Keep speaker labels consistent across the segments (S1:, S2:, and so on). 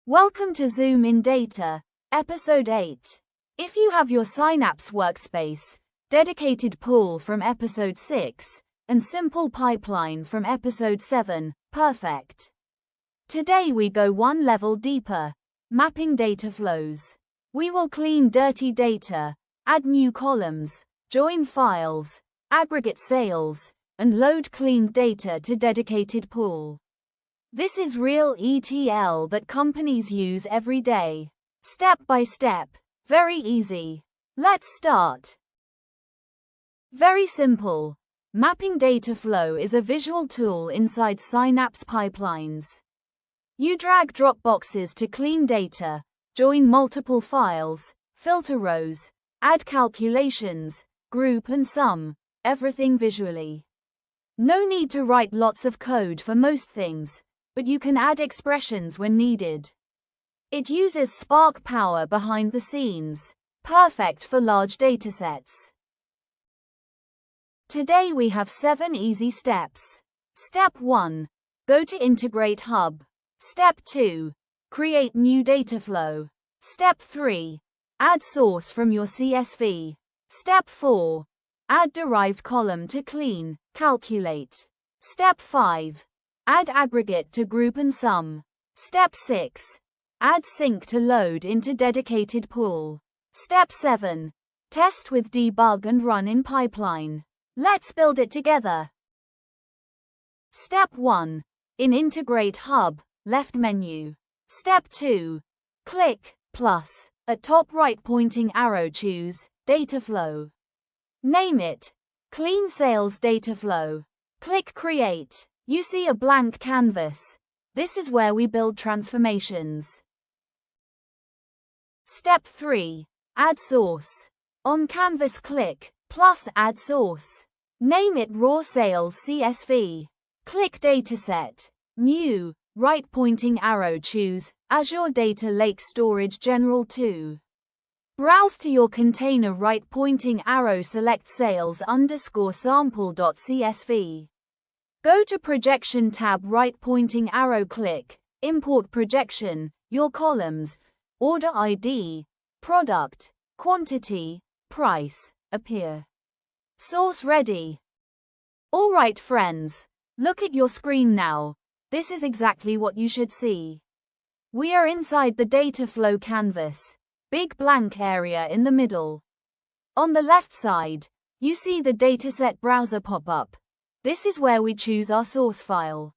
S1: Welcome to ZoomInData, Episode 8. If you have your Synapse workspace, dedicated pool from Episode 6, and simple pipeline from Episode 7, perfect. Today we go one level deeper, mapping data flows. We will clean dirty data, add new columns, join files, aggregate sales, and load cleaned data to dedicated pool. This is real ETL that companies use every day. Step by step. Very easy. Let's start. Very simple. Mapping data flow is a visual tool inside Synapse Pipelines. You drag drop boxes to clean data, join multiple files, filter rows, add calculations, group and sum, everything visually. No need to write lots of code for most things, but you can add expressions when needed. It uses Spark power behind the scenes, perfect for large datasets. Today we have 7 easy steps. Step 1. Go to Integrate Hub. Step 2. Create new data flow. Step 3. Add source from your CSV. Step 4. Add derived column to clean, calculate. Step 5. Add aggregate to group and sum. Step 6. Add sync to load into dedicated pool. Step 7. Test with debug and run in pipeline. Let's build it together. Step 1. In Integrate Hub, left menu. Step 2. Click plus. At top right pointing arrow choose Data Flow. Name it Clean Sales Data Flow. Click Create. You see a blank canvas. This is where we build transformations. Step 3. Add source. On canvas click plus add source. Name it Raw Sales CSV. Click Dataset. New. Right pointing arrow choose Azure Data Lake Storage General 2. Browse to your container right pointing arrow select sales_sample.csv. Go to Projection tab right pointing arrow click, Import Projection, your columns, Order ID, Product, Quantity, Price, appear. Source ready. Alright friends, look at your screen now. This is exactly what you should see. We are inside the data flow canvas, big blank area in the middle. On the left side, you see the dataset browser pop up. This is where we choose our source file.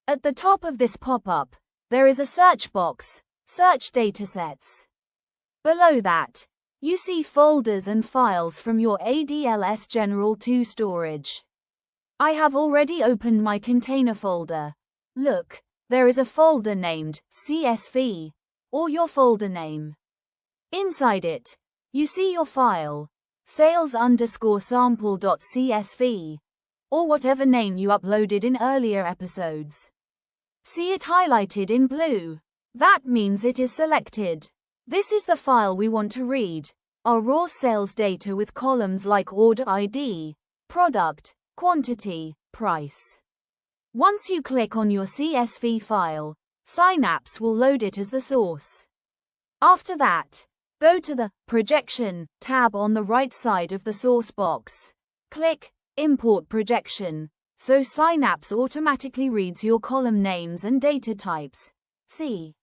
S1: At the top of this pop-up, there is a search box, Search Datasets. Below that, you see folders and files from your ADLS General 2 storage. I have already opened my container folder. Look, there is a folder named CSV, or your folder name. Inside it, you see your file, sales_sample.csv, or whatever name you uploaded in earlier episodes. See it highlighted in blue? That means it is selected. This is the file we want to read, our raw sales data with columns like order ID, product, quantity, price. Once you click on your CSV file, Synapse will load it as the source. After that, go to the Projection tab on the right side of the source box. Click Import Projection, so Synapse automatically reads your column names and data types. See.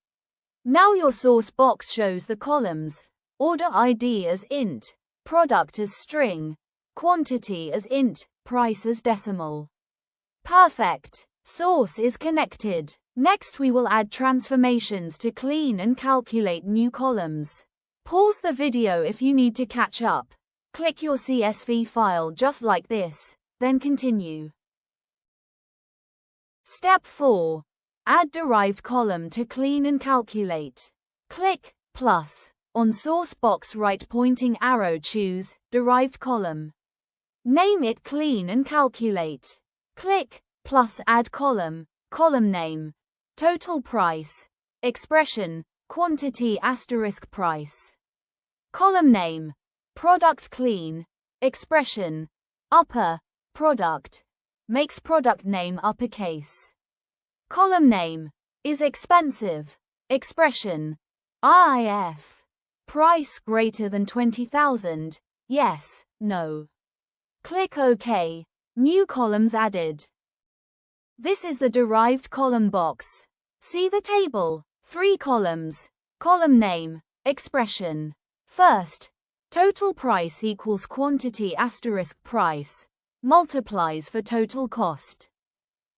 S1: Now your source box shows the columns, order ID as int, product as string, quantity as int, price as decimal. Perfect. Source is connected. Next we will add transformations to clean and calculate new columns. Pause the video if you need to catch up. Click your CSV file just like this, then continue. Step 4. Add derived column to clean and calculate. Click plus. On source box right pointing arrow choose derived column. Name it Clean and Calculate. Click plus add column, column name, total price, expression, quantity * price. Column name, product clean, expression, upper, product, makes product name uppercase. Column name, is expensive, expression, if. Price greater than 20,000, yes, no. Click OK. New columns added. This is the derived column box. See the table. 3 columns. Column name, expression. First, total price equals quantity asterisk price, multiplies for total cost.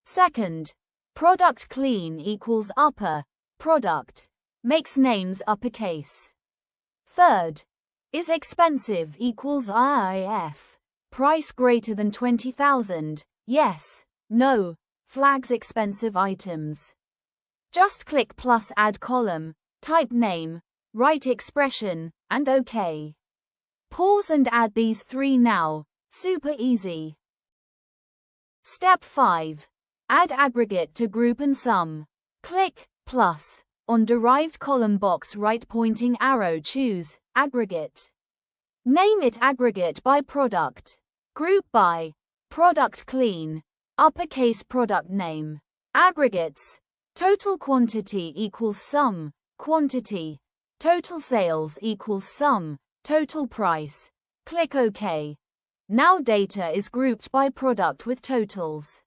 S1: Second, product clean equals upper, product, makes names uppercase. Third, is expensive equals if, price greater than 20,000, yes, no, flags expensive items. Just click plus add column, type name, write expression, and OK. Pause and add these 3 now, super easy. Step 5. Add aggregate to group and sum. Click plus. On derived column box right pointing arrow choose aggregate. Name it aggregate by product. Group by product clean, uppercase product name. Aggregates. Total quantity equals sum, quantity. Total sales equals sum, total price. Click OK. Now data is grouped by product with totals.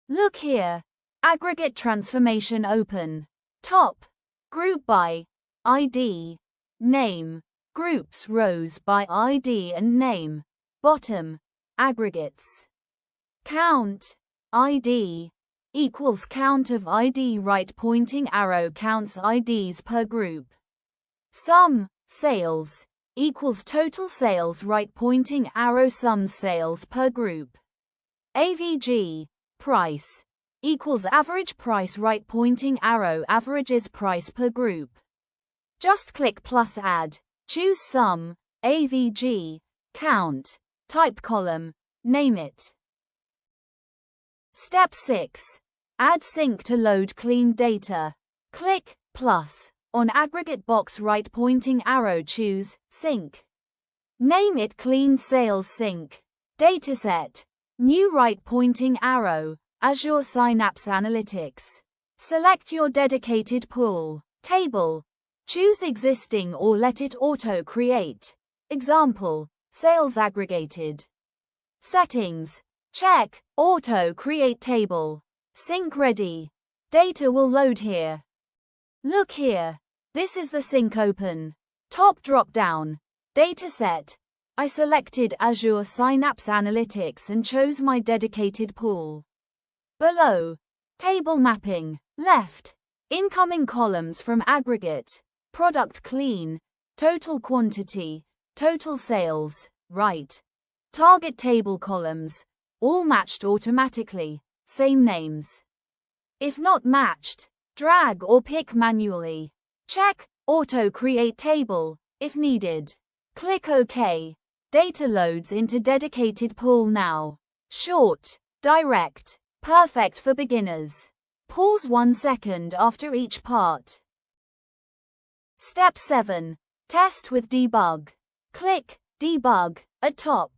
S1: Look here. Aggregate transformation open. Top. Group by ID. Name. Groups rows by ID and name. Bottom. Aggregates. Count. ID. Equals count of ID right pointing arrow counts IDs per group. Sum. Sales. Equals total sales right pointing arrow sums sales per group. AVG. Price. Equals average price right pointing arrow averages price per group. Just click plus add, choose sum, AVG, count, type column, name it. Step 6. Add sync to load clean data. Click plus. On aggregate box right pointing arrow choose sync. Name it clean sales sync. Dataset. New right pointing arrow, Azure Synapse Analytics. Select your dedicated pool, table. Choose existing or let it auto-create. Example, sales aggregated. Settings. Check, auto-create table. Sync ready. Data will load here. Look here. This is the sync open. Top drop-down. Dataset. I selected Azure Synapse Analytics and chose my dedicated pool. Below. Table mapping. Left. Incoming columns from aggregate. Product clean. Total quantity. Total sales. Right. Target table columns. All matched automatically. Same names. If not matched, drag or pick manually. Check auto create table if needed. Click OK. Data loads into dedicated pool now. Short, direct, perfect for beginners. Pause 1 second after each part. Step 7. Test with debug. Click debug at top.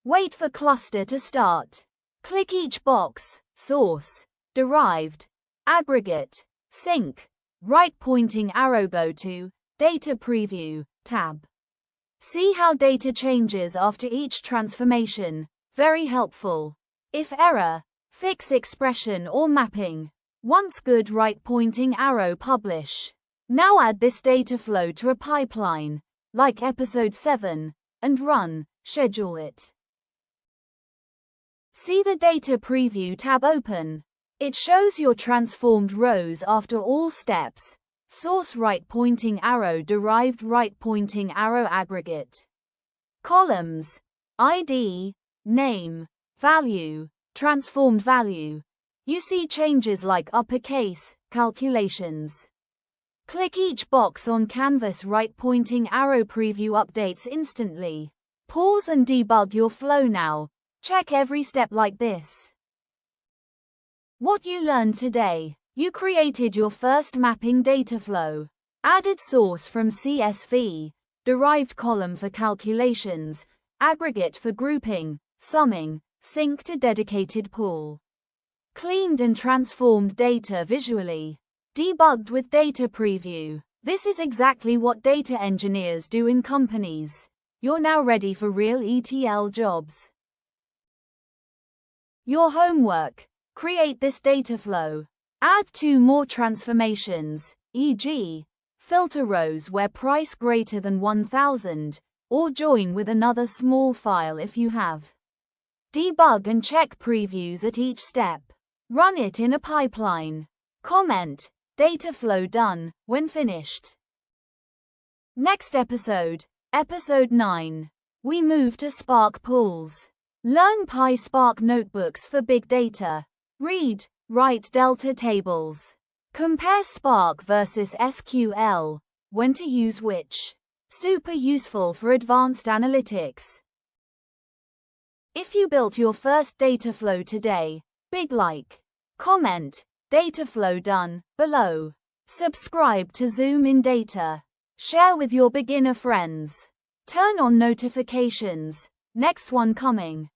S1: Wait for cluster to start. Click each box, source, derived, aggregate, sync, right pointing arrow go to, data preview, tab. See how data changes after each transformation, very helpful. If error, fix expression or mapping. Once good right pointing arrow publish. Now add this data flow to a pipeline, like episode 7, and run, schedule it. See the data preview tab open. It shows your transformed rows after all steps. Source right pointing arrow derived right pointing arrow aggregate. Columns. ID, name, value, transformed value. You see changes like uppercase, calculations. Click each box on canvas right pointing arrow preview updates instantly. Pause and debug your flow now. Check every step like this. What you learned today. You created your first mapping data flow. Added source from CSV, derived column for calculations, aggregate for grouping, summing, sync to dedicated pool. Cleaned and transformed data visually. Debugged with data preview. This is exactly what data engineers do in companies. You're now ready for real ETL jobs. Your homework. Create this data flow. Add 2 more transformations, e.g., filter rows where price greater than 1000, or join with another small file if you have. Debug and check previews at each step. Run it in a pipeline. Comment, data flow done, when finished. Next episode, Episode 9. We move to Spark pools. Learn PySpark notebooks for big data. Read, write Delta tables. Compare Spark versus SQL. When to use which. Super useful for advanced analytics. If you built your first data flow today, big like. Comment, data flow done, below. Subscribe to ZoomInData. Share with your beginner friends. Turn on notifications. Next one coming.